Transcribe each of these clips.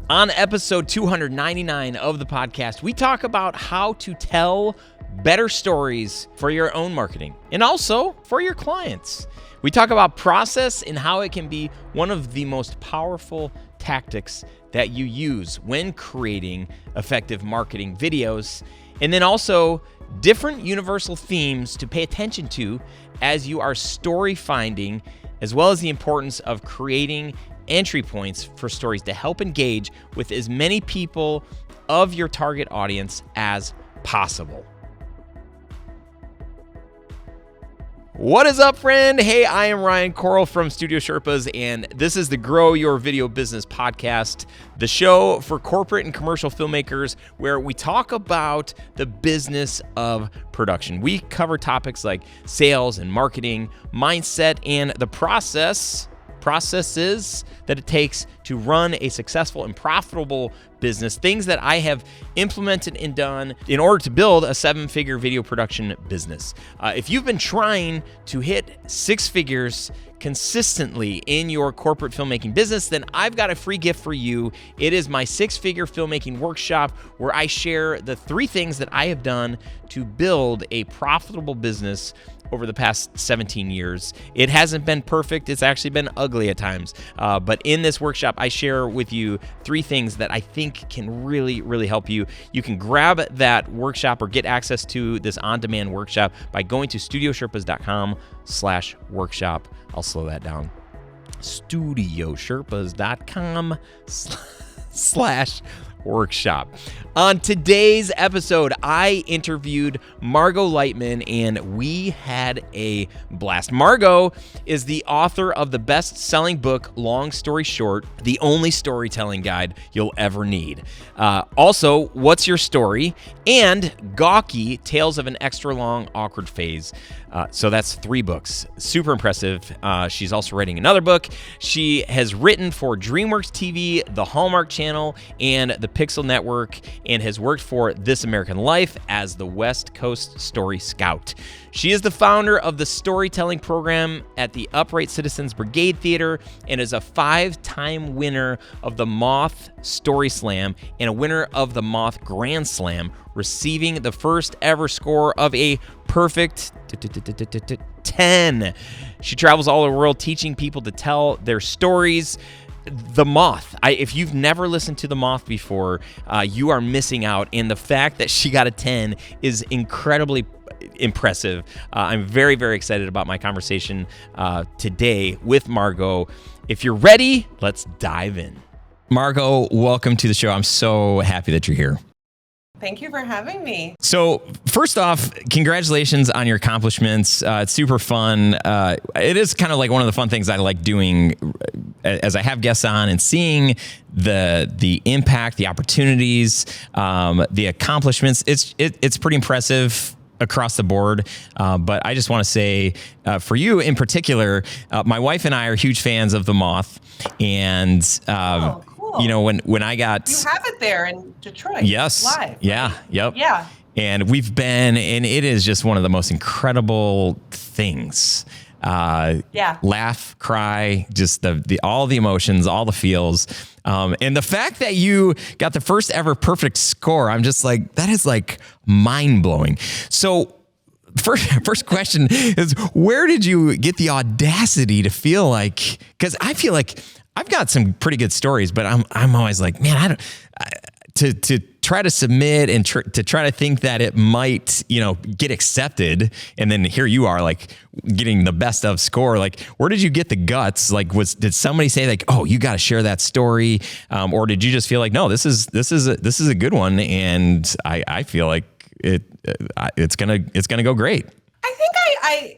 On episode 299 of the podcast, we talk about how to tell better stories for your own marketing and also for your clients. We talk about process and how it can be one of the most powerful tactics that you use when creating effective marketing videos, and then also different universal themes to pay attention to as you are story finding, as well as the importance of creating entry points for stories to help engage with as many people of your target audience as possible. What is up, friend? Hey, I am Ryan Coral from Studio Sherpas, and this is the Grow Your Video Business podcast, the show for corporate and commercial filmmakers where we talk about the business of production. We cover topics like sales and marketing, mindset, and the processes that it takes to run a successful and profitable business, things that I have implemented and done in order to build a 7-figure video production business. If you've been trying to hit 6 figures consistently in your corporate filmmaking business, then I've got a free gift for you. It is my 6-figure filmmaking workshop where I share the 3 things that I have done to build a profitable business over the past 17 years. It hasn't been perfect. It's actually been ugly at times. But in this workshop, I share with you 3 things that I think can really, really help you. You can grab that workshop or get access to this on-demand workshop by going to studiosherpas.com/workshop. I'll slow that down. studiosherpas.com/workshop. On today's episode, I interviewed Margot Leitman, and we had a blast. Margot is the author of the best-selling book, Long Story Short, the only storytelling guide you'll ever need. Also, What's Your Story? And Gawky, Tales of an Extra Long Awkward Phase. So that's 3 books. Super impressive. She's also writing another book. She has written for DreamWorks TV, the Hallmark Channel, and the Pixel Network, and has worked for This American Life as the West Coast Story Scout. She is the founder of the storytelling program at the Upright Citizens Brigade Theater and is a 5-time winner of the Moth Story Slam and a winner of the Moth Grand Slam, receiving the first ever score of a perfect 10. She travels all over the world teaching people to tell their stories. The Moth. If you've never listened to The Moth before, you are missing out. And the fact that she got a 10 is incredibly impressive. I'm very, very excited about my conversation today with Margot. If you're ready, let's dive in. Margot, welcome to the show. I'm so happy that you're here. Thank you for having me. So first off, congratulations on your accomplishments. It's super fun. It is kind of like one of the fun things I like doing as I have guests on and seeing the impact, the opportunities, the accomplishments. It's pretty impressive across the board. But I just want to say for you in particular, my wife and I are huge fans of The Moth, and Cool. you know, when I got... You have it there in Detroit. Yes. Live. Yeah. Yep. Yeah. And we've been, and it is just one of the most incredible things. Yeah. Laugh, cry, just the all the emotions, all the feels. And the fact that you got the first ever perfect score, I'm just like, that is like mind blowing. So first question is, where did you get the audacity to feel like, because I feel like I've got some pretty good stories, but I'm always like, man, to try to submit and to try to think that it might, get accepted. And then here you are like getting the best of score. Like, where did you get the guts? Like, did somebody say like, oh, you got to share that story? Or did you just feel like, no, this is a good one. And I feel like it's going to go great. I think I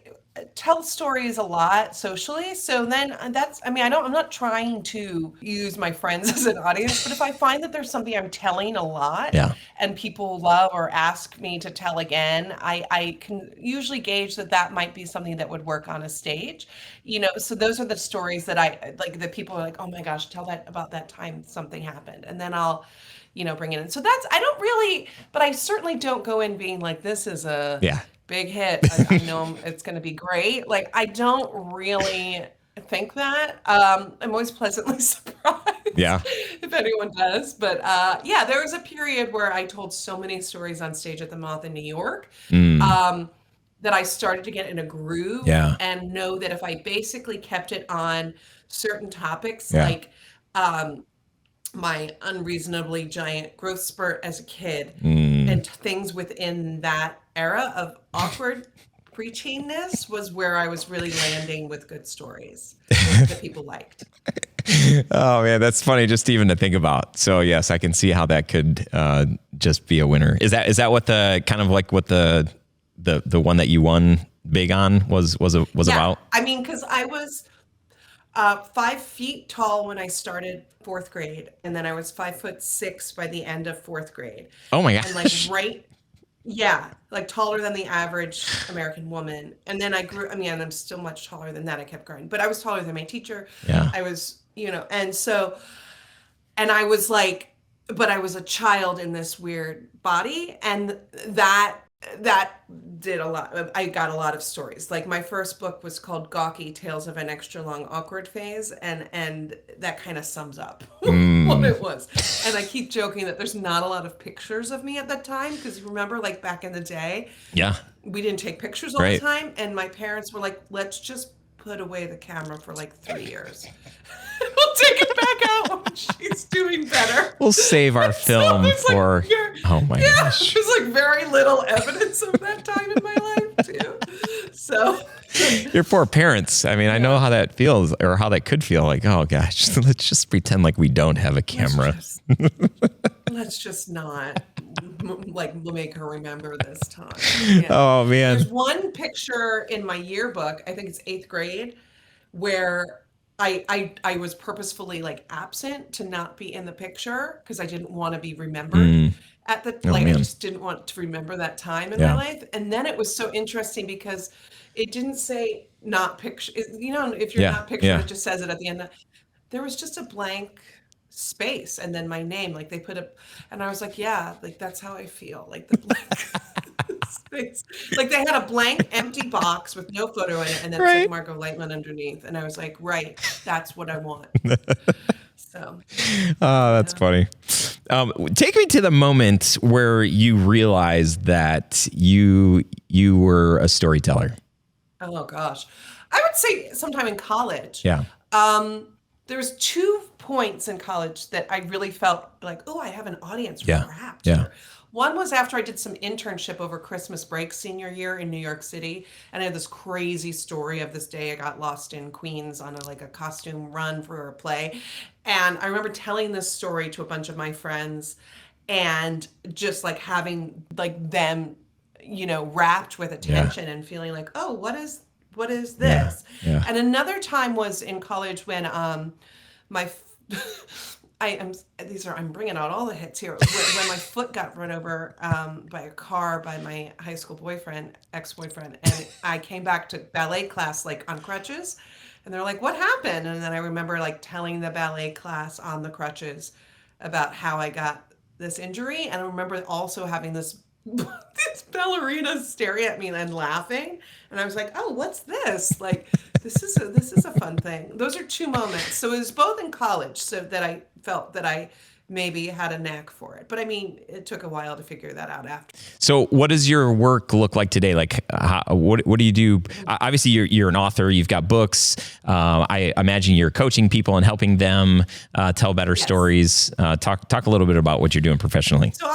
tell stories a lot socially. So then I'm not trying to use my friends as an audience, but if I find that there's something I'm telling a lot and people love or ask me to tell again, I can usually gauge that might be something that would work on a stage, so those are the stories that I like, that people are like, oh my gosh, tell that about that time something happened. And then I'll, bring it in. So but I certainly don't go in being like, this is a big hit. I know it's going to be great. Like, I don't really think that. I'm always pleasantly surprised. Yeah. If anyone does. But yeah, there was a period where I told so many stories on stage at the Moth in New York. That I started to get in a groove and know that if I basically kept it on certain topics, like my unreasonably giant growth spurt as a kid and things within that era of awkward preteenness was where I was really landing with good stories that people liked. Oh man, that's funny just even to think about. So yes, I can see how that could just be a winner. Is that what the kind of like what the one that you won big on was about? I mean, because I was 5 feet tall when I started fourth grade, and then I was 5'6" by the end of fourth grade. Oh my And like gosh. like taller than the average American woman. And then I grew, I mean, I'm still much taller than that. I kept growing, but I was taller than my teacher. Yeah. I was, and so, and I was like, but I was a child in this weird body. And that did a lot. I got a lot of stories. Like my first book was called Gawky Tales of an Extra Long Awkward Phase, and that kind of sums up what it was. And I keep joking that there's not a lot of pictures of me at that time because remember, like back in the day, we didn't take pictures all the time, and my parents were like, "Let's just put away the camera for like 3 years." We'll take it back out when she's doing better. We'll save our film for. Oh my gosh! There's like very little evidence of that time in my life too. So your poor parents. I mean, I know how that feels, or how that could feel. Like, oh gosh, let's just pretend like we don't have a camera. Let's just not like make her remember this time. Oh man! There's one picture in my yearbook. I think it's 8th grade, where I was purposefully like absent to not be in the picture because I didn't want to be remembered at the I just didn't want to remember that time in my life. And then it was so interesting because it didn't say not picture. If you're not pictured, it just says it at the end. There was just a blank space and then my name. Like they put and I was like, yeah, like that's how I feel. Like the blank space. Like they had a blank empty box with no photo in it and then it said Margot Leitman underneath. And I was like, right, that's what I want. So that's funny. Take me to the moment where you realized that you were a storyteller. Oh gosh. I would say sometime in college. Yeah. There was 2 points in college that I really felt like, oh, I have an audience wrapped here. One was after I did some internship over Christmas break senior year in New York City. And I had this crazy story of this day I got lost in Queens on a costume run for a play. And I remember telling this story to a bunch of my friends and just like having like them, wrapped with attention and feeling like, oh, what is this? Yeah. And another time was in college when I'm bringing out all the hits here. When my foot got run over by a car by my high school ex-boyfriend, and I came back to ballet class like on crutches, and they're like, "What happened?" And then I remember like telling the ballet class on the crutches about how I got this injury, and I remember also having this ballerina staring at me and laughing, and I was like, "Oh, what's this? Like, this is a fun thing." Those are 2 moments. So it was both in college, so that I felt that I maybe had a knack for it. But I mean, it took a while to figure that out after. So, what does your work look like today? Like, what do you do? Obviously, you're an author. You've got books. I imagine you're coaching people and helping them tell better stories. Talk a little bit about what you're doing professionally. So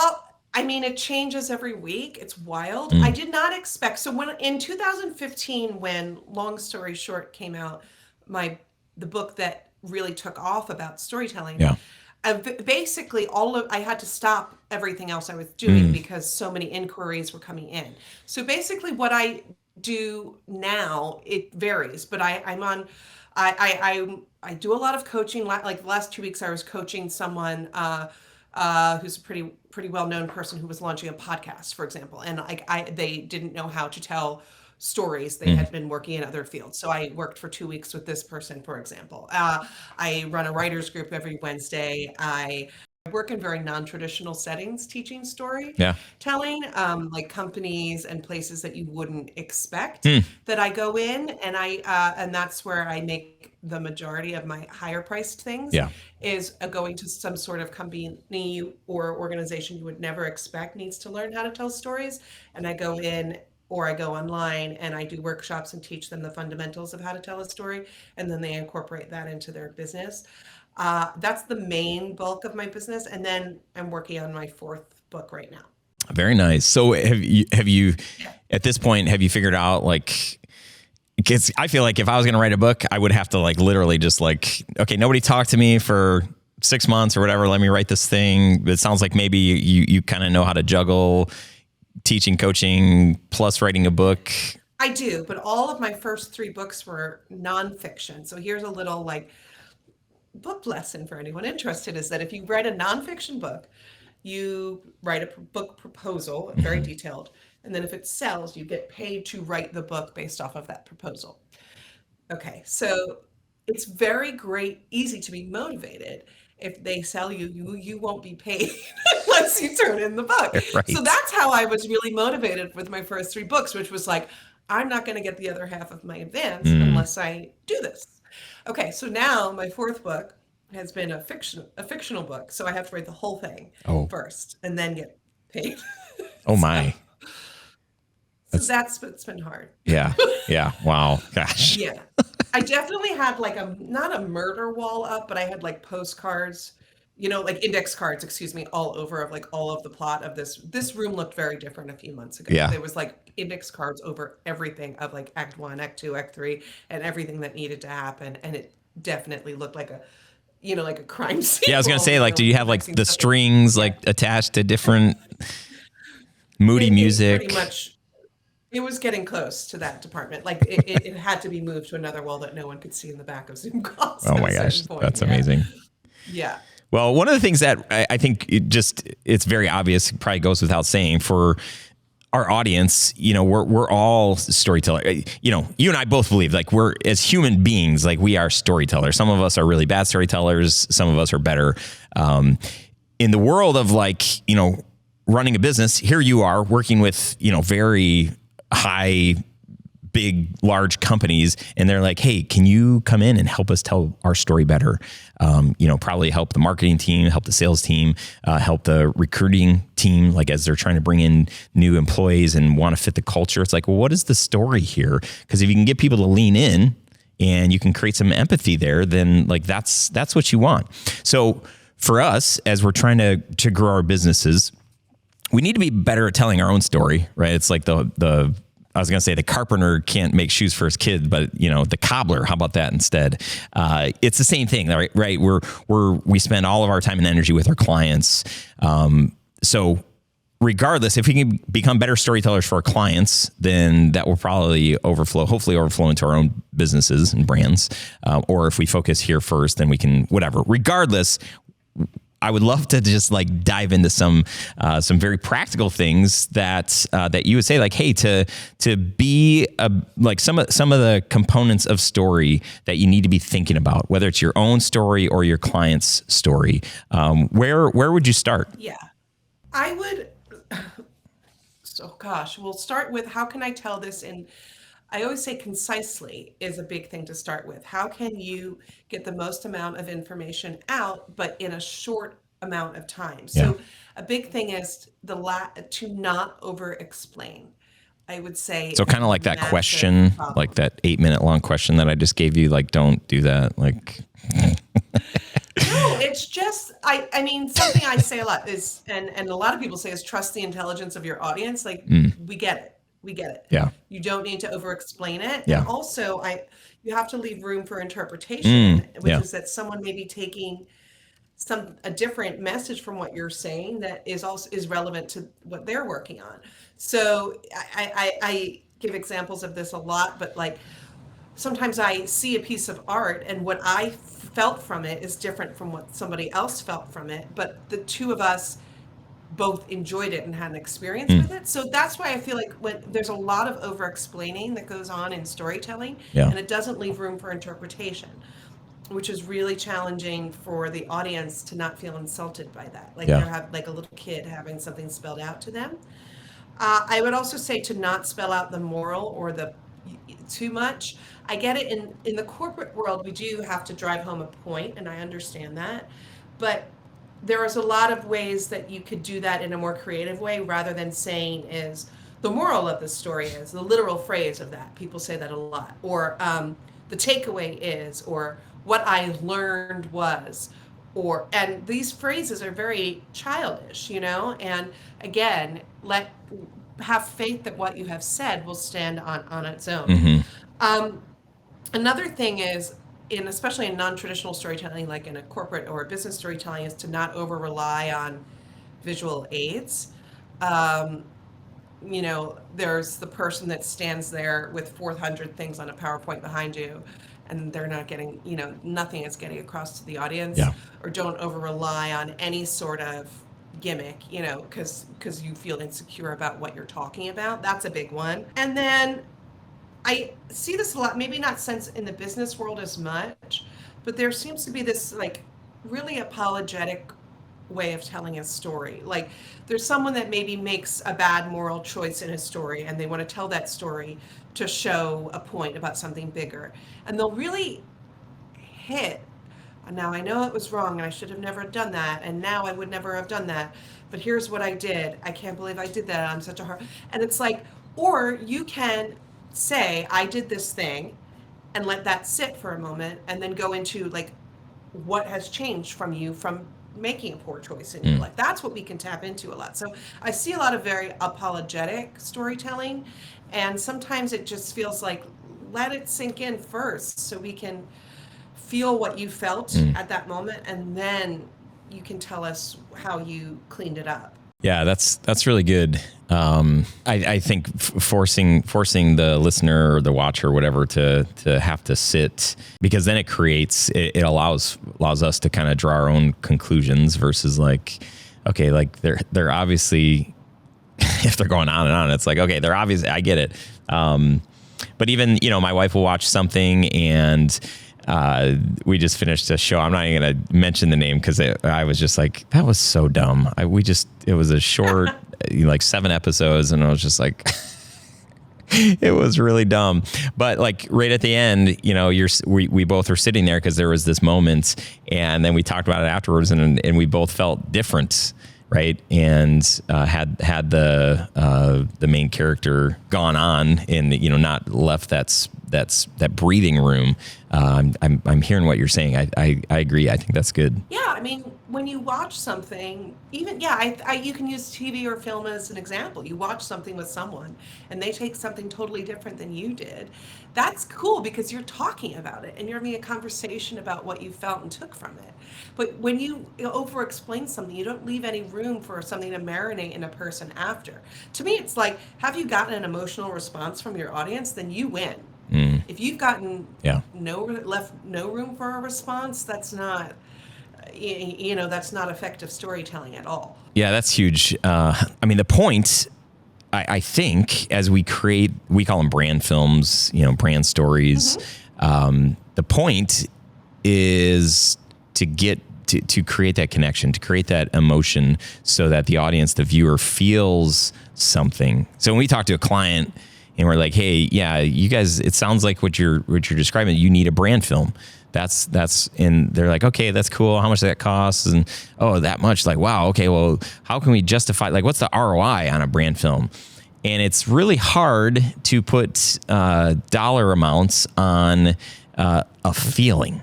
it changes every week. It's wild. I did not expect. So in 2015, when Long Story Short came out, the book that really took off about storytelling. Yeah. Basically, I had to stop everything else I was doing because so many inquiries were coming in. So basically, what I do now, it varies, but I do a lot of coaching. Like the last 2 weeks, I was coaching someone who's a pretty well-known person who was launching a podcast, for example, and they didn't know how to tell stories. They had been working in other fields. So I worked for 2 weeks with this person, for example. I run a writers group every Wednesday. I work in very non-traditional settings, teaching storytelling, like companies and places that you wouldn't expect that I go in, and and that's where I make the majority of my higher priced things, Yeah. is going to some sort of company or organization you would never expect needs to learn how to tell stories. And I go in, or I go online and I do workshops and teach them the fundamentals of how to tell a story. And then they incorporate that into their business. That's the main bulk of my business. And then I'm working on my fourth book right now. Very nice. So have you at this point, have you figured out like, because I feel like if I was going to write a book, I would have to like literally just like, okay, nobody talked to me for 6 months or whatever. Let me write this thing. It sounds like maybe you kind of know how to juggle teaching, coaching, plus writing a book. I do, but all of my first 3 books were nonfiction. So here's a little like book lesson for anyone interested, is that if you write a nonfiction book, you write a book proposal, very detailed, and then if it sells, you get paid to write the book based off of that proposal. Okay, so it's very easy to be motivated. If they sell you won't be paid unless you turn in the book. Right. So that's how I was really motivated with my first 3 books, which was like, I'm not going to get the other half of my advance unless I do this. Okay, so now my fourth book has been a fictional book, so I have to write the whole thing first and then get paid. Oh my. So that's what's been hard. Yeah. Yeah. Wow. Gosh. Yeah. I definitely had like not a murder wall up, but I had like postcards, like index cards, excuse me, all over of like all of the plot of this. This room looked very different a few months ago. Yeah. There was like index cards over everything of like Act 1, Act 2, Act 3, and everything that needed to happen. And it definitely looked like like a crime scene. Yeah, I was going to say, like, do you have like the strings like attached to different moody music? Pretty much. It was getting close to that department. Like it had to be moved to another wall that no one could see in the back of Zoom calls. Oh my gosh, that's amazing. Yeah. Well, one of the things that I think it's very obvious, probably goes without saying for our audience, we're all storytellers. You and I both believe like we're, as human beings, like we are storytellers. Some of us are really bad storytellers. Some of us are better. In the world of like, running a business, here you are working with, very high, big, large companies, and they're like, hey, can you come in and help us tell our story better? Probably help the marketing team, help the sales team, help the recruiting team, like as they're trying to bring in new employees and want to fit the culture. It's like, well, what is the story here? Because if you can get people to lean in and you can create some empathy there, then like that's what you want. So for us, as we're trying to grow our businesses, we need to be better at telling our own story, right? It's like I was going to say the carpenter can't make shoes for his kid, but the cobbler, how about that instead? It's the same thing, right? We spend all of our time and energy with our clients. So regardless, if we can become better storytellers for our clients, then that will probably hopefully overflow into our own businesses and brands. Or if we focus here first, then we can, whatever. Regardless, I would love to just like dive into some very practical things that you would say, like, hey, to be like some of the components of story that you need to be thinking about, whether it's your own story or your client's story. Where would you start? Yeah, I would. So gosh, we'll start with how can I tell this in. I always say concisely is a big thing to start with. How can you get the most amount of information out, but in a short amount of time? So a big thing is to not over explain. I would say. So kind of like that question, like that 8-minute long question that I just gave you, like, don't do that. Like, no, it's just, I mean, something I say a lot is, and a lot of people say is trust the intelligence of your audience. Like we get it. We get it. Yeah. You don't need to over-explain it. Yeah. And also, you have to leave room for interpretation, which is that someone may be taking a different message from what you're saying that is relevant to what they're working on. So I give examples of this a lot, but like sometimes I see a piece of art and what I felt from it is different from what somebody else felt from it, but the two of us both enjoyed it and had an experience with it. So that's why I feel like when there's a lot of over explaining that goes on in storytelling, and it doesn't leave room for interpretation, which is really challenging for the audience to not feel insulted by that. Like they have like a little kid having something spelled out to them. I would also say to not spell out the moral or the too much. I get it. In the corporate world, we do have to drive home a point, and I understand that. But there is a lot of ways that you could do that in a more creative way rather than saying is the moral of the story is the literal phrase of that. People say that a lot. Or the takeaway is, or what I learned was, and these phrases are very childish, and again, have faith that what you have said will stand on its own. Mm-hmm. Another thing is, especially in non-traditional storytelling, like in a corporate or a business storytelling, is to not over rely on visual aids. There's the person that stands there with 400 things on a PowerPoint behind you, and they're not getting, nothing is getting across to the audience. Yeah. Or don't over rely on any sort of gimmick, because you feel insecure about what you're talking about. That's a big one. And then I see this a lot, maybe not since in the business world as much, but there seems to be this like really apologetic way of telling a story. Like there's someone that maybe makes a bad moral choice in a story and they want to tell that story to show a point about something bigger. And they'll really hit, now I know it was wrong and I should have never done that, and now I would never have done that, but here's what I did. I can't believe I did that. I'm such a and it's like, or you can say, I did this thing, and let that sit for a moment, and then go into like what has changed from you from making a poor choice in your life. That's what we can tap into a lot. So I see a lot of very apologetic storytelling, and sometimes it just feels like, let it sink in first so we can feel what you felt at that moment, and then you can tell us how you cleaned it up. Yeah, that's really good. I think forcing the listener or the watcher or whatever to have to sit, because then it allows us to kind of draw our own conclusions versus like, okay, like they're obviously, if they're going on and on, it's like, okay, they're obvious. I get it. But even, my wife will watch something and we just finished a show. I'm not even going to mention the name because I was just like, that was so dumb. It was a short, like 7 episodes, and I was just like, it was really dumb. But like right at the end, we both were sitting there because there was this moment, and then we talked about it afterwards, and we both felt different. Right. And had the main character gone on and, not left that breathing room. I'm hearing what you're saying. I agree. I think that's good. Yeah. I mean, when you watch something, even, you can use TV or film as an example. You watch something with someone and they take something totally different than you did. That's cool because you're talking about it and you're having a conversation about what you felt and took from it. But when you over-explain something, you don't leave any room for something to marinate in a person after. To me, it's like, have you gotten an emotional response from your audience? Then you win. If you've gotten left no room for a response, that's not, that's not effective storytelling at all. Yeah, that's huge. The point, I think, as we call them brand films, brand stories. The point is to get to create that connection, to create that emotion so that the audience, the viewer, feels something. So when we talk to a client and we're like, hey, yeah, you guys, it sounds like what you're describing, you need a brand film. That's, and they're like, okay, that's cool. How much does that cost? And, oh, that much. Like, wow. Okay. Well, how can we justify, like, what's the ROI on a brand film? And it's really hard to put dollar amounts on a feeling,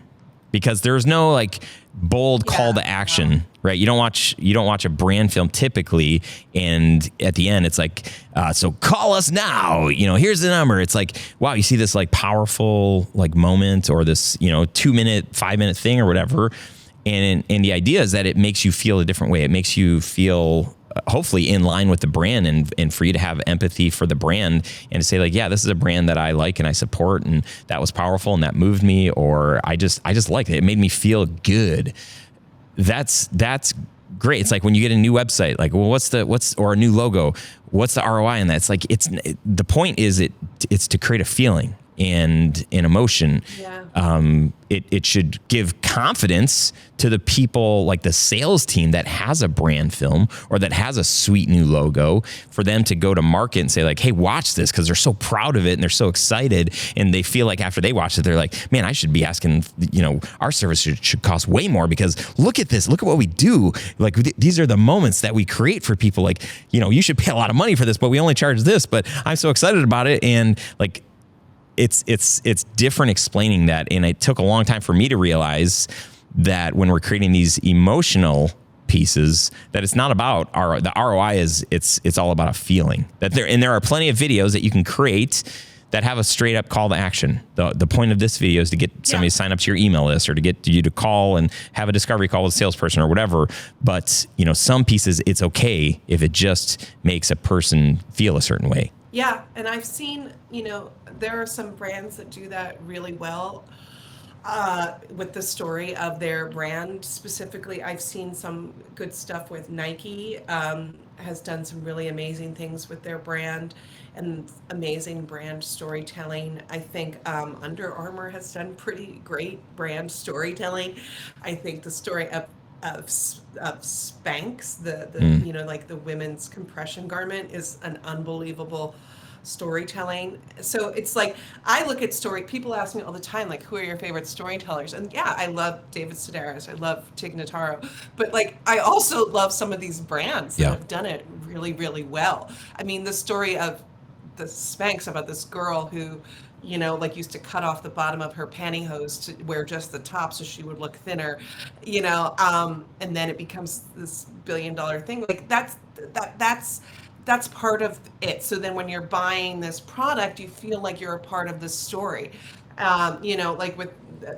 because there's no like bold call to action, right? You don't watch a brand film typically, and at the end it's like, so call us now. Here's the number. It's like, wow, you see this like powerful like moment or this 2-minute, 5-minute thing or whatever, and the idea is that it makes you feel a different way. It makes you feel hopefully in line with the brand, and for you to have empathy for the brand and to say like, yeah, this is a brand that I like and I support, and that was powerful and that moved me, or I just liked it. It made me feel good. That's great. It's like when you get a new website, like, well, or a new logo, what's the ROI on that? It's like, the point is it's to create a feeling and an emotion. Yeah. it should give confidence to the people, like the sales team that has a brand film or that has a sweet new logo, for them to go to market and say like, hey, watch this, because they're so proud of it and they're so excited, and they feel like after they watch it, they're like, man, I should be asking, our service should cost way more, because look at this, look at what we do. Like these are the moments that we create for people. Like, you should pay a lot of money for this, but we only charge this, but I'm so excited about it. And like, it's different explaining that. And it took a long time for me to realize that when we're creating these emotional pieces, that it's not about the ROI is it's all about a feeling that there are plenty of videos that you can create that have a straight up call to action. The point of this video is to get somebody to sign up to your email list, or to get you to call and have a discovery call with a salesperson or whatever. But some pieces, it's okay if it just makes a person feel a certain way. Yeah, and I've seen, there are some brands that do that really well with the story of their brand specifically. I've seen some good stuff with Nike, has done some really amazing things with their brand and amazing brand storytelling. I think Under Armour has done pretty great brand storytelling. I think the story of Spanx, like the women's compression garment, is an unbelievable storytelling. So it's like, I look at people ask me all the time, like, who are your favorite storytellers? And yeah, I love David Sedaris, I love Tig Notaro, but like, I also love some of these brands that have done it really, really well. I mean, the story of the Spanx, about this girl who used to cut off the bottom of her pantyhose to wear just the top so she would look thinner, and then it becomes this billion-dollar thing. Like that's part of it. So then when you're buying this product, you feel like you're a part of the story. Like with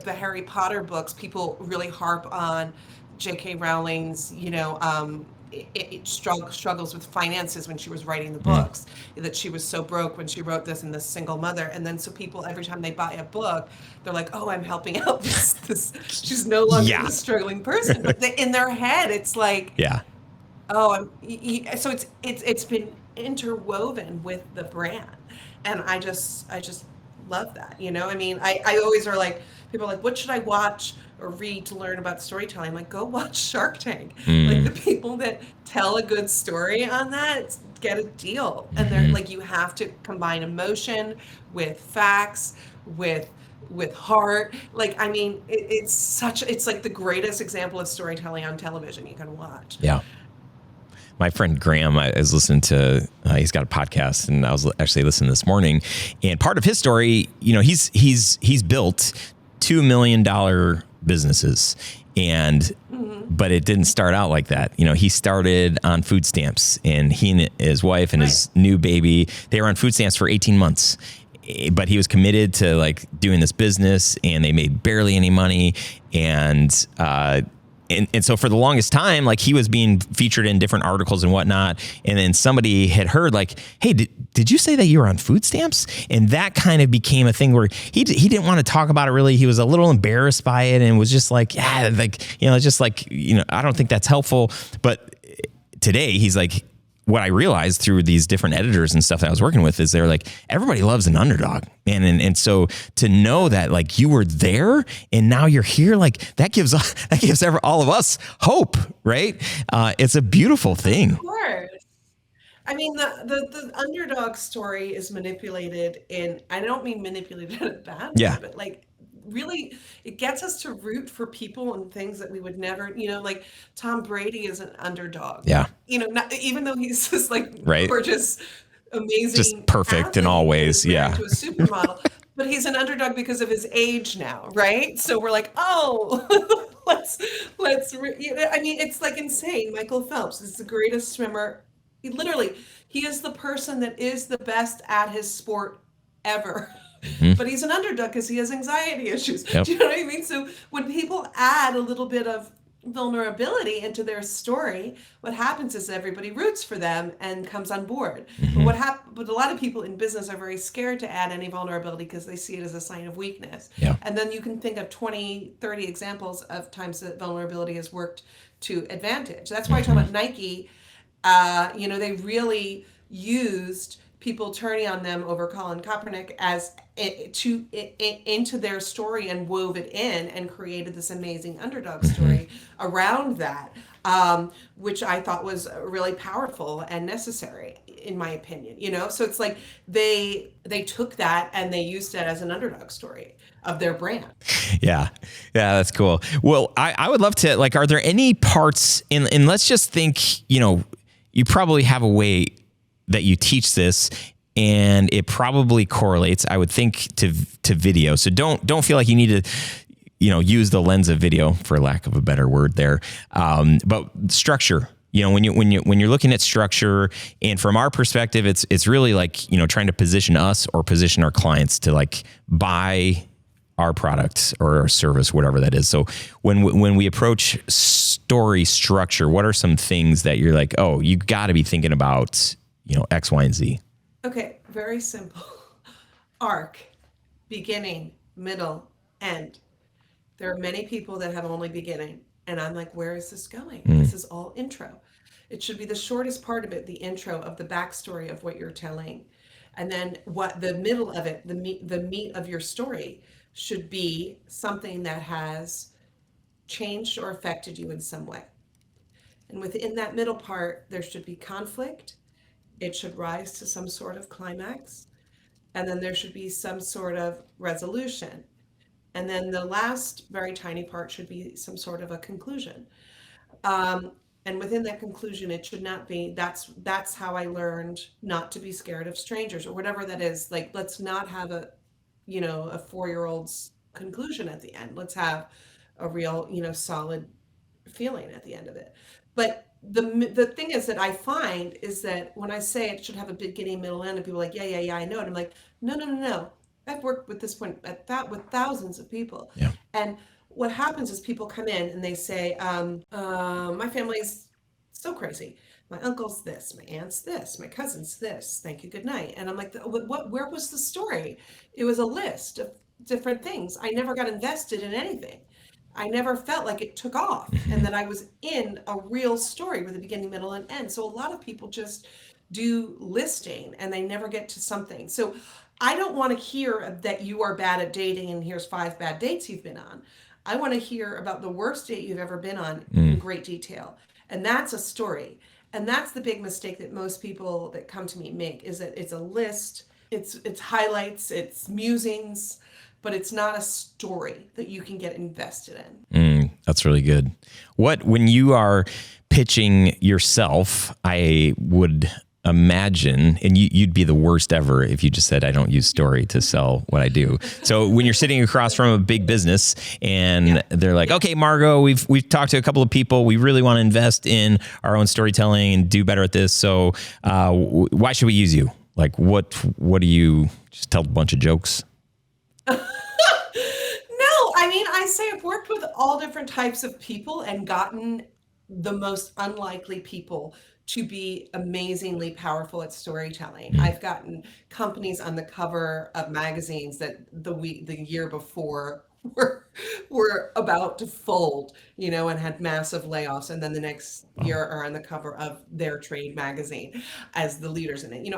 the Harry Potter books, people really harp on J.K. Rowling's, struggles with finances when she was writing the books, that she was so broke when she wrote this, and this single mother. And then so people, every time they buy a book, they're like, oh, I'm helping out this she's no longer a struggling person. But in their head, it's like, oh, so it's been interwoven with the brand. And I just love that. I mean, I always are like, people are like, what should I watch or read to learn about storytelling? I'm like, go watch Shark Tank. Like, the people that tell a good story on that get a deal. And they're like, you have to combine emotion with facts, with heart. Like, I mean, it's like the greatest example of storytelling on television you can watch. Yeah. My friend Graham, I was listening to, he's got a podcast, and I was actually listening this morning, and part of his story, he's built $2 million businesses, and but it didn't start out like that. He started on food stamps, and he and his wife and his new baby, they were on food stamps for 18 months. But he was committed to like doing this business, and they made barely any money, and so for the longest time, like, he was being featured in different articles and whatnot. And then somebody had heard like, hey, did you say that you were on food stamps? And that kind of became a thing where he didn't want to talk about it really. He was a little embarrassed by it and was just like, just like, I don't think that's helpful. But today he's like, what I realized through these different editors and stuff that I was working with is they're like, everybody loves an underdog. And so to know that like you were there and now you're here, like that gives all of us hope, right? It's a beautiful thing. Of course. I mean, the underdog story is manipulated I don't mean manipulated in a bad way, but like, really, it gets us to root for people and things that we would never, like Tom Brady is an underdog. Yeah. Not, even though he's this like gorgeous, amazing, just perfect in all ways. Yeah. To a supermodel, but he's an underdog because of his age now, right? So we're like, oh, let's. I mean, it's like insane. Michael Phelps is the greatest swimmer. He is the person that is the best at his sport ever. But he's an underdog because he has anxiety issues. Yep. Do you know what I mean? So when people add a little bit of vulnerability into their story, what happens is everybody roots for them and comes on board. But a lot of people in business are very scared to add any vulnerability because they see it as a sign of weakness. Yeah. And then you can think of 20, 30 examples of times that vulnerability has worked to advantage. That's why I talk about Nike. They really used people turning on them over Colin Kaepernick as into their story and wove it in and created this amazing underdog story around that, which I thought was really powerful and necessary, in my opinion. So it's like they took that and they used it as an underdog story of their brand. Yeah, that's cool. Well, I would love to, like, are there any parts and let's just think, you probably have a way that you teach this, and it probably correlates, I would think, to video. So don't feel like you need to, use the lens of video, for lack of a better word there. But structure, when you're looking at structure, and from our perspective, it's really like, trying to position us or position our clients to like buy our product or our service, whatever that is. So when we approach story structure, what are some things that you're like, oh, you got to be thinking about, X, Y, and Z? Okay, very simple. Arc, beginning, middle, end. There are many people that have only beginning, and I'm like, where is this going? This is all intro. It should be the shortest part of it, the intro of the backstory of what you're telling. And then what the middle of it, the meat of your story should be something that has changed or affected you in some way. And within that middle part, there should be conflict. It should rise to some sort of climax. And then there should be some sort of resolution. And then the last very tiny part should be some sort of a conclusion. And within that conclusion, it should not be, that's how I learned not to be scared of strangers, or whatever that is. Like, let's not have a 4-year-old's conclusion at the end. Let's have a real, solid feeling at the end of it. But the thing is that I find is that when I say it should have a beginning, middle, end, and people are like, yeah, I know it. I'm like, no. I've worked with this point with thousands of people. Yeah. And what happens is people come in and they say, my family's so crazy. My uncle's this, my aunt's this, my cousin's this. Thank you, good night. And I'm like, where was the story? It was a list of different things. I never got invested in anything. I never felt like it took off, and that I was in a real story with a beginning, middle, and end. So a lot of people just do listing and they never get to something. So I don't want to hear that you are bad at dating and here's 5 bad dates you've been on. I want to hear about the worst date you've ever been on in great detail. And that's a story. And that's the big mistake that most people that come to me make, is that it's a list, it's highlights, it's musings, but it's not a story that you can get invested in. That's really good. When you are pitching yourself, I would imagine, and you'd be the worst ever if you just said, I don't use story to sell what I do. So when you're sitting across from a big business and they're like, okay, Margot, we've talked to a couple of people. We really want to invest in our own storytelling and do better at this. So why should we use you? Like, what do you just tell a bunch of jokes? I say I've worked with all different types of people and gotten the most unlikely people to be amazingly powerful at storytelling. I've gotten companies on the cover of magazines that the year before were about to fold, and had massive layoffs, and then the next year are on the cover of their trade magazine as the leaders in it.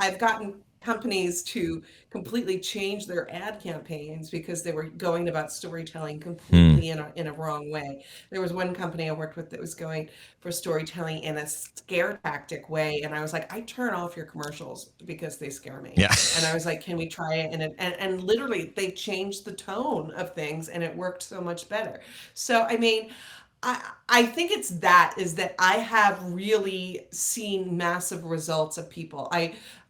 I've gotten companies to completely change their ad campaigns because they were going about storytelling completely in a wrong way. There was one company I worked with that was going for storytelling in a scare tactic way, and I was like, I turn off your commercials because they scare me. Yeah. And I was like, can we try it? And literally they changed the tone of things, and it worked so much better. So I think is that I have really seen massive results of people.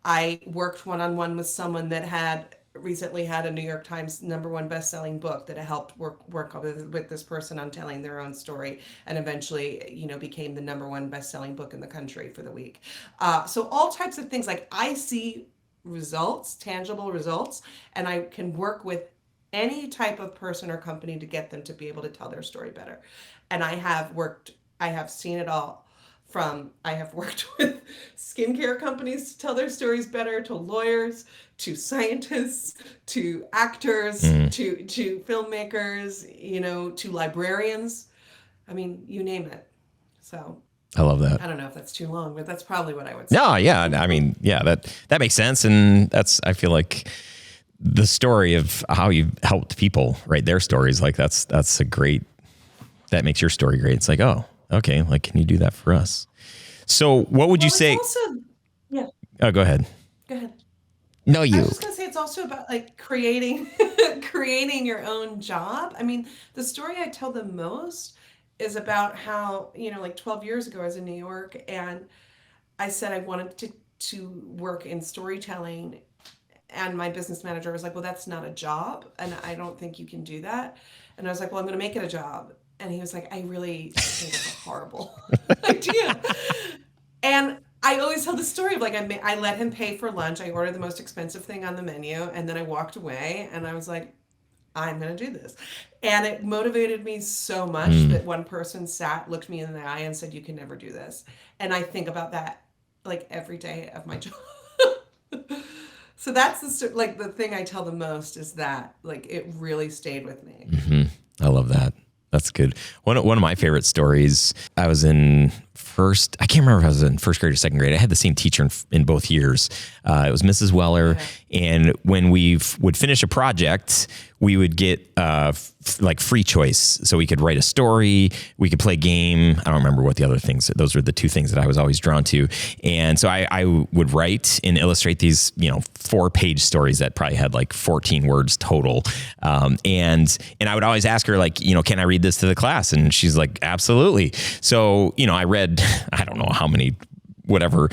I worked one-on-one with someone that had recently had a New York Times #1 best-selling book that helped work with this person on telling their own story, and eventually, became the #1 best-selling book in the country for the week. So all types of things, like I see results, tangible results, and I can work with any type of person or company to get them to be able to tell their story better. And I have seen it all. I have worked with skincare companies to tell their stories better, to lawyers, to scientists, to actors, to filmmakers, to librarians. I mean, you name it. So I love that. I don't know if that's too long, but that's probably what I would say. No, yeah. I mean, yeah, that makes sense. And I feel like the story of how you've helped people write their stories, like that makes your story great. It's like, oh, okay. Like, can you do that for us? So what would you say? Also, yeah. Oh, go ahead. Go ahead. No, you. I was just gonna say it's also about like creating your own job. I mean, the story I tell the most is about how, like 12 years ago I was in New York and I said I wanted to work in storytelling, and my business manager was like, "Well, that's not a job, and I don't think you can do that." And I was like, "Well, I'm going to make it a job." And he was like, "I really think it's a horrible idea." And I always tell the story of like I let him pay for lunch. I ordered the most expensive thing on the menu, and then I walked away, and I was like, "I'm going to do this." And it motivated me so much that one person looked me in the eye and said, "You can never do this." And I think about that like every day of my job. So that's the thing I tell the most is that like it really stayed with me. Mm-hmm. I love that. That's good. One of my favorite stories, I was in I can't remember if I was in first grade or second grade. I had the same teacher in both years. It was Mrs. Weller. Okay. And when we would finish a project, we would get like free choice. So we could write a story, we could play a game. I don't remember what the other things, those were the two things that I was always drawn to. And so I would write and illustrate these, 4-page stories that probably had like 14 words total. And I would always ask her like, can I read this to the class? And she's like, absolutely. So, I read, I don't know how many, whatever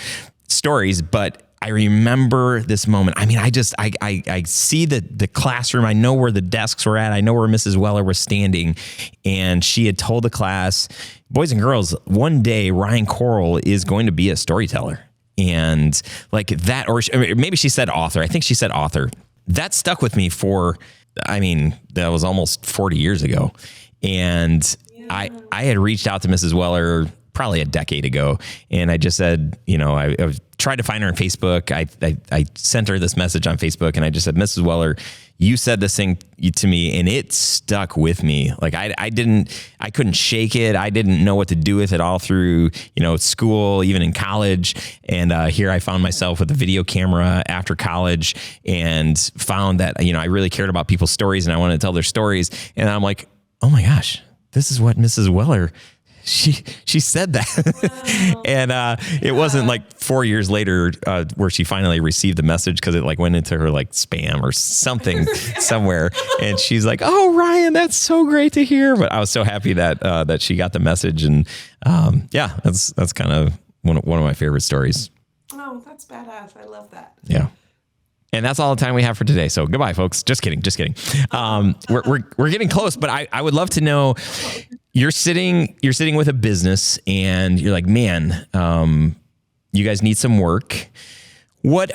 stories, but I remember this moment. I mean, I see the classroom. I know where the desks were at. I know where Mrs. Weller was standing. And she had told the class, boys and girls, one day Ryan Coral is going to be a storyteller. And like that, or maybe she said author. I think she said author. That stuck with me that was almost 40 years ago. And yeah. I had reached out to Mrs. Weller probably a decade ago. And I just said, I tried to find her on Facebook. I sent her this message on Facebook and I just said, Mrs. Weller, you said this thing to me and it stuck with me. Like I couldn't shake it. I didn't know what to do with it all through, school, even in college. And here I found myself with a video camera after college and found that, I really cared about people's stories and I wanted to tell their stories. And I'm like, oh my gosh, this is what Mrs. Weller she said that. Wow. And it wasn't like 4 years later where she finally received the message because it like went into her like spam or something somewhere. And she's like, oh, Ryan, that's so great to hear. But I was so happy that she got the message. And that's kind of one of my favorite stories. Oh, that's badass. I love that. Yeah. And that's all the time we have for today. So goodbye, folks. Just kidding. We're getting close, but I would love to know, you're sitting with a business and you're like, man, you guys need some work. What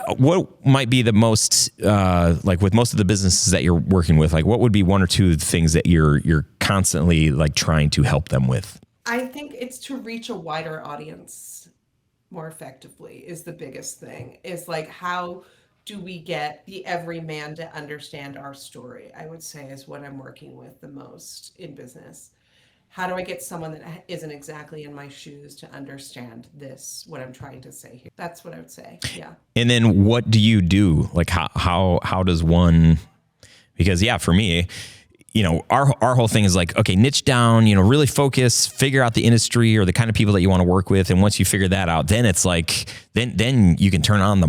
might be the most, like with most of the businesses that you're working with, like what would be one or two things that you're constantly like trying to help them with? I think it's to reach a wider audience more effectively is the biggest thing. Is like, how do we get the everyman to understand our story? I would say is what I'm working with the most in business. How do I get someone that isn't exactly in my shoes to understand what I'm trying to say here? That's what I would say. Yeah. And then what do you do? Like how does one, because for me, our whole thing is like, okay, niche down, really focus, figure out the industry or the kind of people that you want to work with. And once you figure that out, then it's like, then you can turn on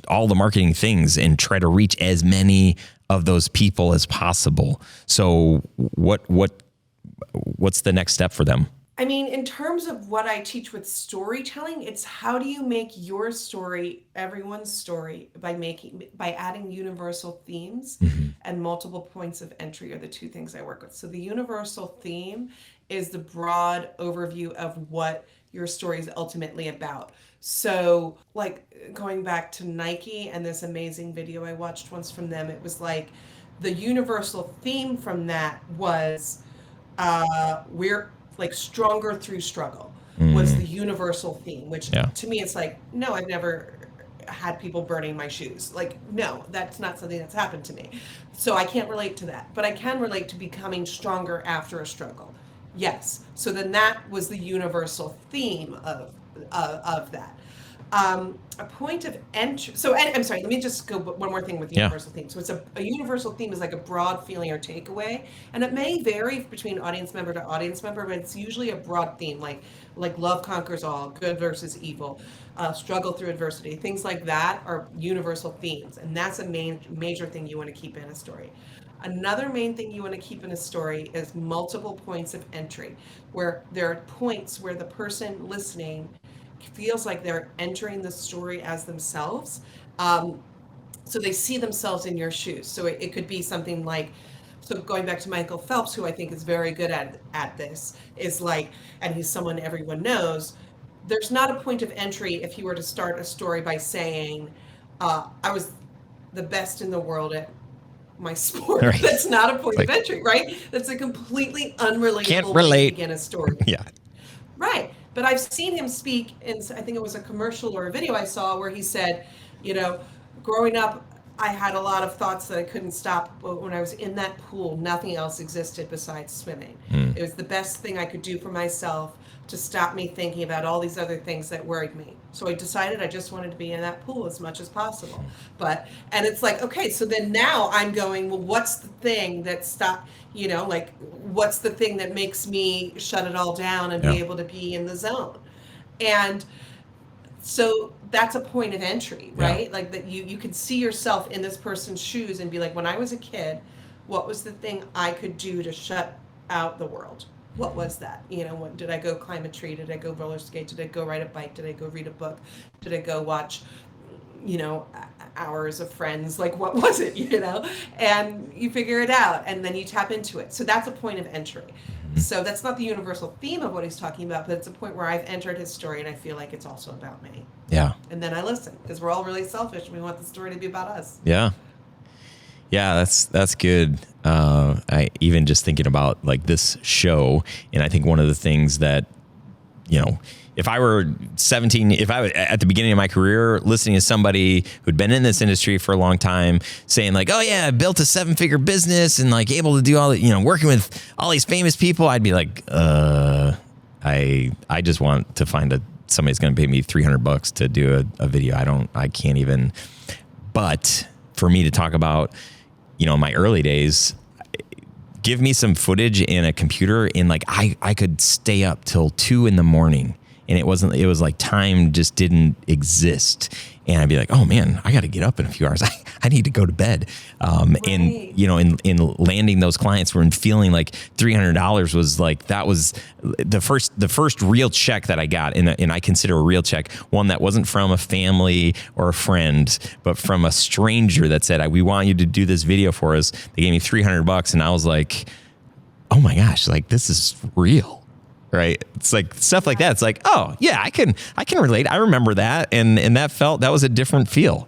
all the marketing things and try to reach as many of those people as possible. So what's the next step for them? I mean, in terms of what I teach with storytelling, it's how do you make your story everyone's story by adding universal themes and multiple points of entry are the two things I work with. So the universal theme is the broad overview of what your story is ultimately about. So like going back to Nike and this amazing video I watched once from them, it was like the universal theme from that was we're like stronger through struggle was the universal theme, which to me, it's like, no, I've never had people burning my shoes. Like, no, that's not something that's happened to me. So I can't relate to that, but I can relate to becoming stronger after a struggle. Yes. So then that was the universal theme of that. A point of entry. So I'm sorry. Let me just go one more thing with universal theme. So it's a universal theme is like a broad feeling or takeaway, and it may vary between audience member to audience member, but it's usually a broad theme, like love conquers all, good versus evil, struggle through adversity, things like that are universal themes, and that's a major thing you want to keep in a story. Another main thing you want to keep in a story is multiple points of entry, where there are points where the person listening feels like they're entering the story as themselves. So they see themselves in your shoes. So it could be something like, so going back to Michael Phelps, who I think is very good at this, is like, and he's someone everyone knows, there's not a point of entry if you were to start a story by saying, I was the best in the world at my sport. Right. That's not a point of entry, right? That's a completely unrelatable way to begin a story. Yeah. Right. But I've seen him speak in, I think it was a commercial or a video I saw where he said, growing up, I had a lot of thoughts that I couldn't stop. But when I was in that pool, nothing else existed besides swimming. It was the best thing I could do for myself to stop me thinking about all these other things that worried me. So I decided I just wanted to be in that pool as much as possible. And it's like, okay, so then now I'm going, well, what's the thing that what's the thing that makes me shut it all down and be able to be in the zone? And so that's a point of entry, right? Yeah. Like that you can see yourself in this person's shoes and be like, when I was a kid, what was the thing I could do to shut out the world? What was that? Did I go climb a tree? Did I go roller skate? Did I go ride a bike? Did I go read a book? Did I go watch, hours of Friends? Like, what was it, And you figure it out, and then you tap into it. So that's a point of entry. So that's not the universal theme of what he's talking about, but it's a point where I've entered his story, and I feel like it's also about me. Yeah. And then I listen, because we're all really selfish, and we want the story to be about us. Yeah. Yeah, that's good. I even just thinking about like this show, and I think one of the things that, if I were 17, if I was at the beginning of my career listening to somebody who'd been in this industry for a long time saying like, oh yeah, I built a 7-figure business and like able to do all the, working with all these famous people, I'd be like, I just want to find somebody's going to pay me $300 to do a video. I can't even, but for me to talk about, my early days, give me some footage in a computer and like I could stay up till 2 a.m. and it was like time just didn't exist. And I'd be like, oh man, I got to get up in a few hours. I need to go to bed. Right. And, in landing those clients and feeling like $300 was like, that was the first real check that I got. And I consider a real check, one that wasn't from a family or a friend, but from a stranger that said, we want you to do this video for us. They gave me $300. And I was like, oh my gosh, like this is real. Right. It's like stuff like that. It's like, oh yeah, I can relate. I remember that. And that was a different feel.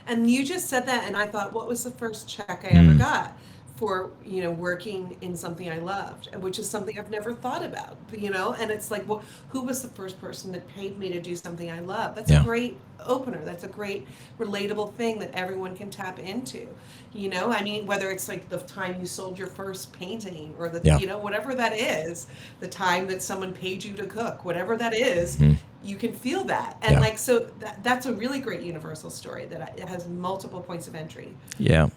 And you just said that. And I thought, what was the first check I ever got for, working in something I loved, which is something I've never thought about, and it's like, well, who was the first person that paid me to do something I love? That's a great opener. That's a great relatable thing that everyone can tap into, whether it's like the time you sold your first painting or whatever that is, the time that someone paid you to cook, whatever that is, you can feel that. And so that's a really great universal story that it has multiple points of entry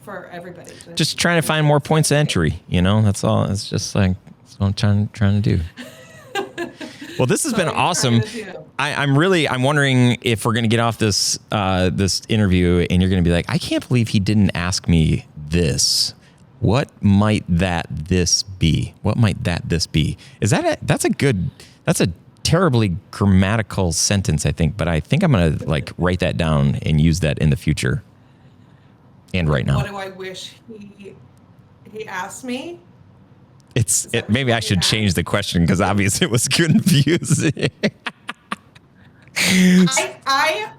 for everybody. Just trying to find more points of entry, that's all. It's just like, that's what I'm trying to do. Well, this has been awesome. I'm wondering if we're going to get off this interview and you're going to be like, I can't believe he didn't ask me this. What might this be? What might this be? That's a terribly grammatical sentence, I think, but I think I'm going to like write that down and use that in the future. And right now. What do I wish he asked me? Maybe I should change the question because obviously it was confusing. I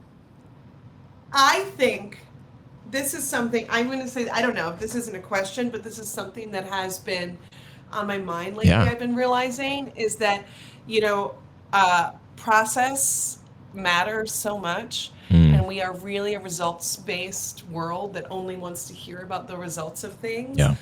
think this is something I'm going to say. I don't know if this isn't a question, but this is something that has been on my mind lately. I've been realizing is that, process matters so much. And we are really a results-based world that only wants to hear about the results of things. Yeah.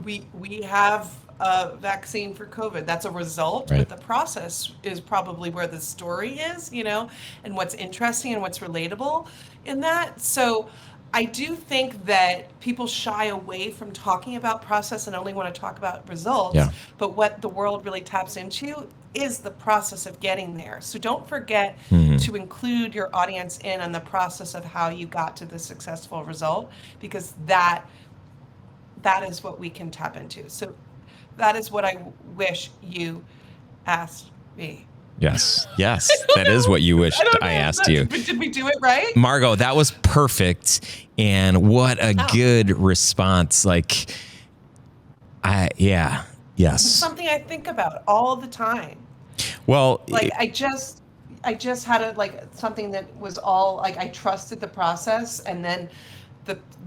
We have a vaccine for COVID. That's a result, Right. but the process is probably where the story is, and what's interesting and what's relatable in that. So I do think that people shy away from talking about process and only want to talk about results. Yeah. But what the world really taps into is the process of getting there. So don't forget to include your audience in on the process of how you got to the successful result, because that is what we can tap into. So that is what I wish you asked me. Yes. That is what you wished I asked you. Did we do it right? Margot, that was perfect. And what a good response. Like, yes. It's something I think about all the time. Well, like I just had something that was all like, I trusted the process, and then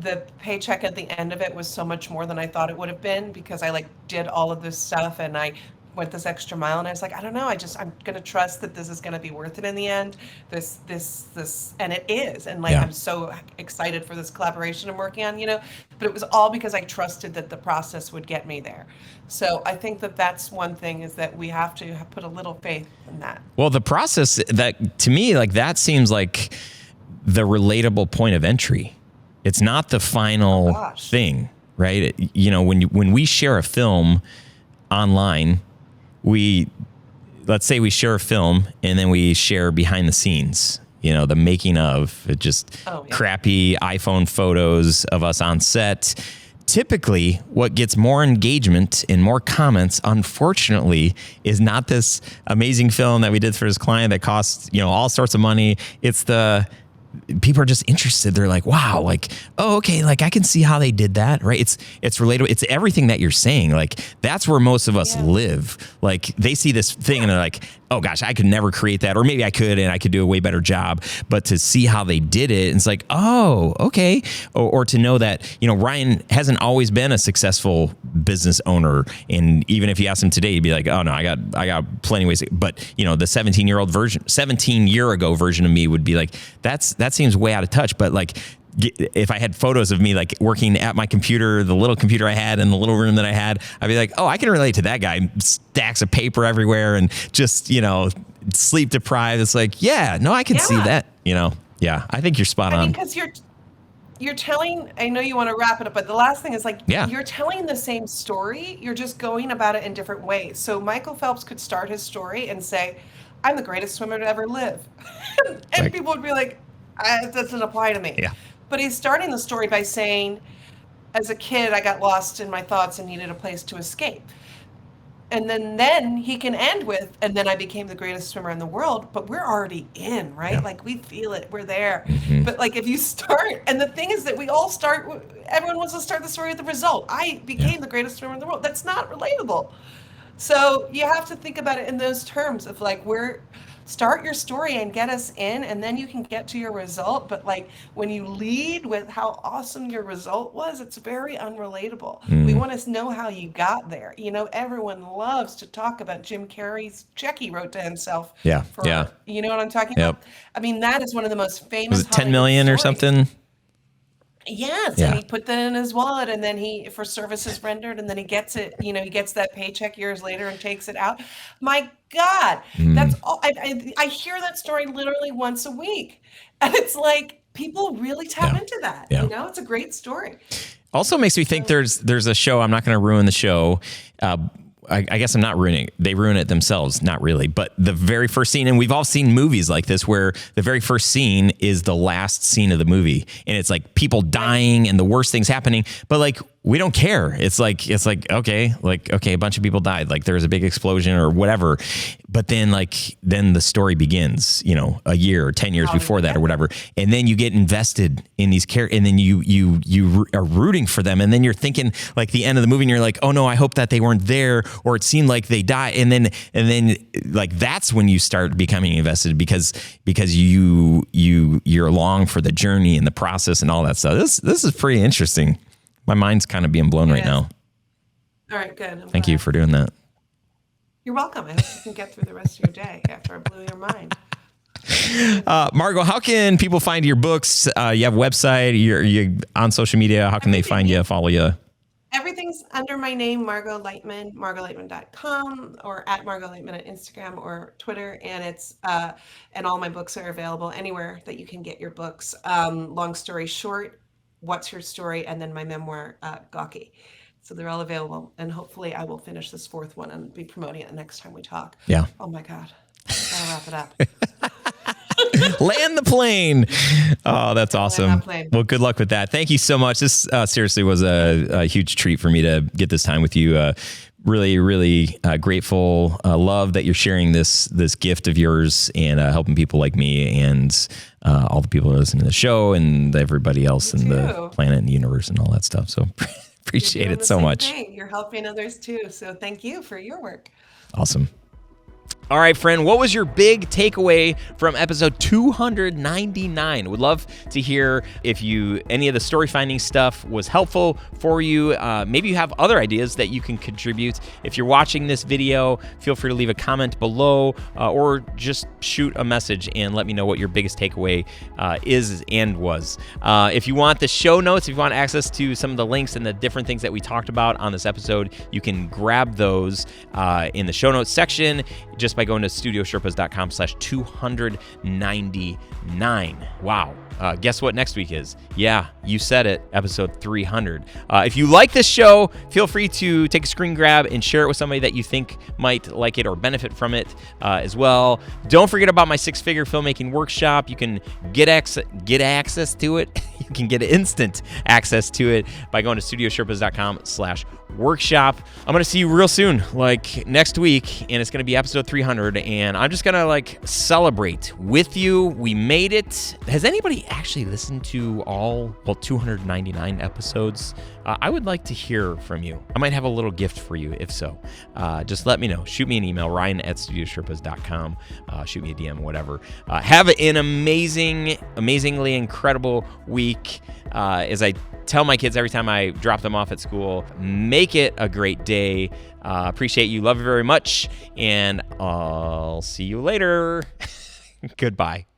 the paycheck at the end of it was so much more than I thought it would have been, because I did all of this stuff and I went this extra mile, and I was like, I don't know, I'm gonna trust that this is gonna be worth it in the end. This and it is. And I'm so excited for this collaboration I'm working on, but it was all because I trusted that the process would get me there. So I think that that's one thing, is that we have to put a little faith in that. Well, the process, that to me, that seems like the relatable point of entry. It's not the final thing, right? When we share a film online, let's say we share a film and then we share behind the scenes, the making of just crappy iPhone photos of us on set. Typically, what gets more engagement and more comments, unfortunately, is not this amazing film that we did for this client that costs, all sorts of money. It's people are just interested. They're like, wow, okay, I can see how they did that, right? It's relatable. It's everything that you're saying. That's where most of us live. They see this thing and they're like, oh gosh, I could never create that. Or maybe I could, and I could do a way better job. But to see how they did it, it's like, oh, okay. Or to know that, Ryan hasn't always been a successful business owner. And even if you ask him today, he'd be like, oh no, I got plenty of ways. But the 17-year-ago version of me would be like, that seems way out of touch. But if I had photos of me working at my computer, the little computer I had in the little room that I had, I'd be like, oh, I can relate to that guy. Stacks of paper everywhere and just, sleep deprived. It's like, I can see that, Yeah, I think you're spot on. Because you're telling, I know you want to wrap it up, but the last thing is you're telling the same story. You're just going about it in different ways. So Michael Phelps could start his story and say, I'm the greatest swimmer to ever live. And people would be like, that doesn't apply to me. Yeah. But he's starting the story by saying, as a kid, I got lost in my thoughts and needed a place to escape. And then he can end with, and then I became the greatest swimmer in the world. But we're already in, right? Yeah. We feel it. We're there. Mm-hmm. But if you start, and the thing is that we all start, everyone wants to start the story with the result. I became the greatest swimmer in the world. That's not relatable. So you have to think about it in those terms of start your story and get us in, and then you can get to your result. But when you lead with how awesome your result was, it's very unrelatable. We want to know how you got there. Everyone loves to talk about Jim Carrey's check he wrote to himself. Yeah. You know what I'm talking about? I mean, that is one of the most famous. Was it 10 million or something? Yes, and he put that in his wallet, and then for services rendered, and then he gets it. He gets that paycheck years later and takes it out. My God, that's all. I hear that story literally once a week, and it's people really tap into that. Yeah. It's a great story. Also makes me think there's a show. I'm not going to ruin the show. I guess I'm not ruining it. They ruin it themselves. Not really. But the very first scene, and we've all seen movies like this where the very first scene is the last scene of the movie. And it's people dying and the worst things happening. But we don't care. It's okay, a bunch of people died. There was a big explosion or whatever. But then then the story begins, a year or 10 years before that or whatever. And then you get invested in these characters, and then you are rooting for them. And then you're thinking the end of the movie, and you're like, oh no, I hope that they weren't there, or it seemed like they died. And then that's when you start becoming invested because you're along for the journey and the process and all that stuff. This is pretty interesting. My mind's kind of being blown right now. All right, good. Thank you for doing that. You're welcome. I hope you can get through the rest of your day after I blew your mind. Margot, how can people find your books? You have a website, you're on social media. How can they find you, follow you? Everything's under my name, Margot Leitman, margotleitman.com, or at Margot Leitman on Instagram or Twitter. And and all my books are available anywhere that you can get your books. Long story short, What's Your Story? And then my memoir, Gawky. So they're all available. And hopefully I will finish this fourth one and be promoting it the next time we talk. Yeah. Oh my God. Gotta wrap it up. Land the plane. Oh, that's awesome. Well, good luck with that. Thank you so much. This seriously was a huge treat for me to get this time with you. Really, really grateful. Love that you're sharing this gift of yours and helping people like me and all the people that listen to the show and everybody else in the planet and the universe and all that stuff. So appreciate it so much. You're helping others too. So thank you for your work. Awesome. All right, friend, what was your big takeaway from episode 299? Would love to hear if any of the story finding stuff was helpful for you. Maybe you have other ideas that you can contribute. If you're watching this video, feel free to leave a comment below or just shoot a message and let me know what your biggest takeaway is and was. If you want the show notes, if you want access to some of the links and the different things that we talked about on this episode, you can grab those in the show notes section just by going to studiosherpas.com/299. Wow. Guess what next week is? Yeah, you said it, episode 300. If you like this show, feel free to take a screen grab and share it with somebody that you think might like it or benefit from it as well. Don't forget about my 6-figure filmmaking workshop. You can get access to it. You can get instant access to it by going to studiosherpas.com/workshop. I'm going to see you real soon, like next week, and it's going to be episode 300, and I'm just going to celebrate with you. We made it. Has anybody actually listened to all 299 episodes? I would like to hear from you. I might have a little gift for you if so. Just let me know. Shoot me an email, ryan@studiosherpas.com. Shoot me a DM, whatever. Have an amazingly incredible week. As I tell my kids every time I drop them off at school, make it a great day. Appreciate you. Love you very much. And I'll see you later. Goodbye.